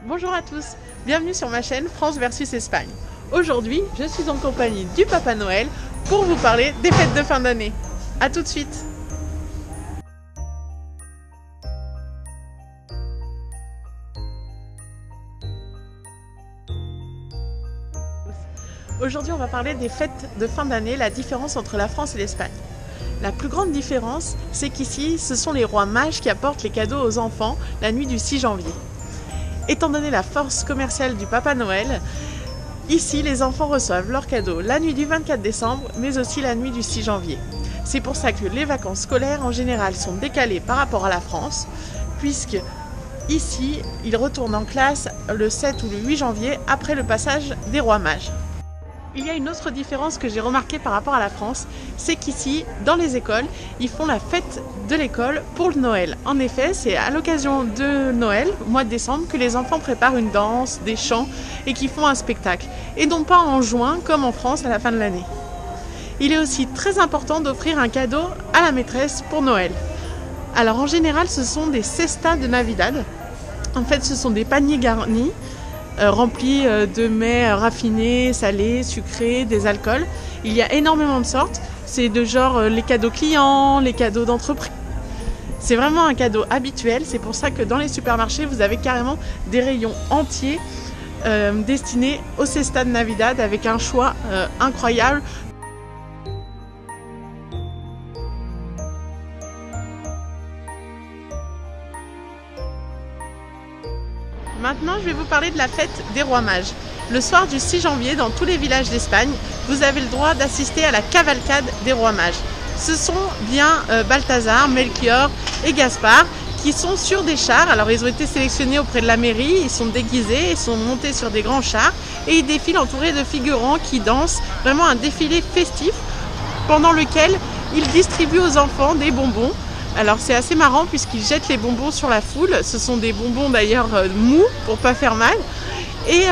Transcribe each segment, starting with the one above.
Bonjour à tous, bienvenue sur ma chaîne France versus Espagne. Aujourd'hui, je suis en compagnie du Papa Noël pour vous parler des fêtes de fin d'année. A tout de suite. Aujourd'hui, on va parler des fêtes de fin d'année, la différence entre la France et l'Espagne. La plus grande différence, c'est qu'ici, ce sont les rois mages qui apportent les cadeaux aux enfants la nuit du 6 janvier. Étant donné la force commerciale du Papa Noël, ici, les enfants reçoivent leurs cadeaux la nuit du 24 décembre, mais aussi la nuit du 6 janvier. C'est pour ça que les vacances scolaires, en général, sont décalées par rapport à la France, puisque ici, ils retournent en classe le 7 ou le 8 janvier, après le passage des rois mages. Il y a une autre différence que j'ai remarquée par rapport à la France, c'est qu'ici, dans les écoles, ils font la fête de l'école pour le Noël. En effet, c'est à l'occasion de Noël, au mois de décembre, que les enfants préparent une danse, des chants et qu'ils font un spectacle. Et non pas en juin, comme en France à la fin de l'année. Il est aussi très important d'offrir un cadeau à la maîtresse pour Noël. Alors en général, ce sont des cestas de Navidad. En fait, ce sont des paniers garnis, remplis de mets raffinés, salés, sucrés, des alcools. Il y a énormément de sortes. C'est de genre les cadeaux clients, les cadeaux d'entreprise. C'est vraiment un cadeau habituel. C'est pour ça que dans les supermarchés, vous avez carrément des rayons entiers destinés aux cestas de Navidad avec un choix incroyable. Maintenant, je vais vous parler de la fête des rois mages. Le soir du 6 janvier, dans tous les villages d'Espagne, vous avez le droit d'assister à la cavalcade des rois mages. Ce sont bien Balthazar, Melchior et Gaspard qui sont sur des chars. Alors, ils ont été sélectionnés auprès de la mairie, ils sont déguisés, ils sont montés sur des grands chars et ils défilent entourés de figurants qui dansent. Vraiment un défilé festif pendant lequel ils distribuent aux enfants des bonbons. Alors c'est assez marrant puisqu'ils jettent les bonbons sur la foule. Ce sont des bonbons d'ailleurs mous pour pas faire mal. Et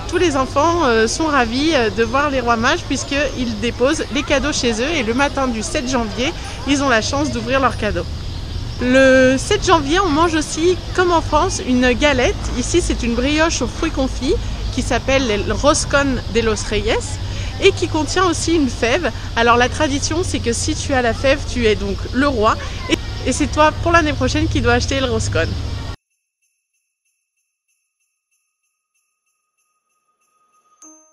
tous les enfants sont ravis de voir les rois mages puisqu'ils déposent les cadeaux chez eux. Et le matin du 7 janvier, ils ont la chance d'ouvrir leurs cadeaux. Le 7 janvier, on mange aussi, comme en France, une galette. Ici, c'est une brioche aux fruits confits qui s'appelle le Roscón de los Reyes. Et qui contient aussi une fève. Alors la tradition, c'est que si tu as la fève, tu es donc le roi et c'est toi pour l'année prochaine qui dois acheter le roscón.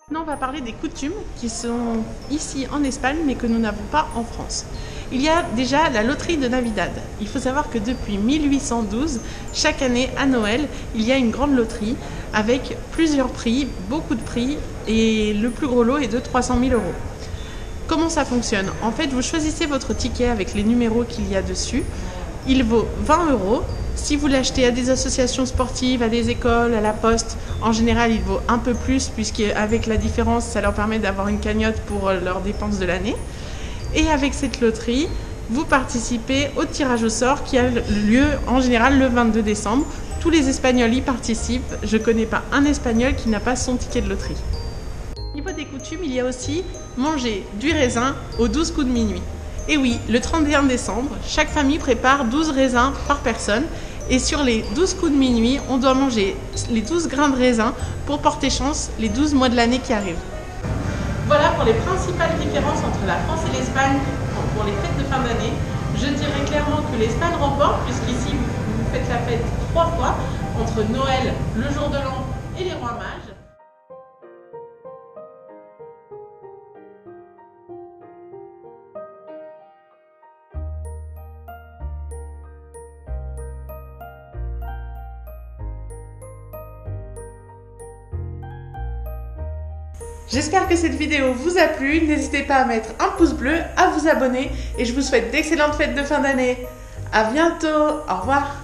Maintenant, on va parler des coutumes qui sont ici en Espagne mais que nous n'avons pas en France. Il y a déjà la loterie de Navidad. Il faut savoir que depuis 1812, chaque année à Noël, il y a une grande loterie avec plusieurs prix, beaucoup de prix, et le plus gros lot est de 300 000 €. Comment ça fonctionne? En fait, vous choisissez votre ticket avec les numéros qu'il y a dessus. Il vaut 20 €. Si vous l'achetez à des associations sportives, à des écoles, à la poste, en général, il vaut un peu plus puisqu'avec la différence, ça leur permet d'avoir une cagnotte pour leurs dépenses de l'année. Et avec cette loterie, vous participez au tirage au sort qui a lieu en général le 22 décembre. Tous les Espagnols y participent. Je ne connais pas un Espagnol qui n'a pas son ticket de loterie. Au niveau des coutumes, il y a aussi manger du raisin aux 12 coups de minuit. Et oui, le 31 décembre, chaque famille prépare 12 raisins par personne. Et sur les 12 coups de minuit, on doit manger les 12 grains de raisin pour porter chance les 12 mois de l'année qui arrivent. Voilà pour les principales différences entre la France et l'Espagne pour les fêtes de fin d'année. Je dirais clairement que l'Espagne remporte puisqu'ici vous faites la fête 3 fois entre Noël, le jour de l'an et les rois mages. J'espère que cette vidéo vous a plu, n'hésitez pas à mettre un pouce bleu, à vous abonner et je vous souhaite d'excellentes fêtes de fin d'année. À bientôt, au revoir.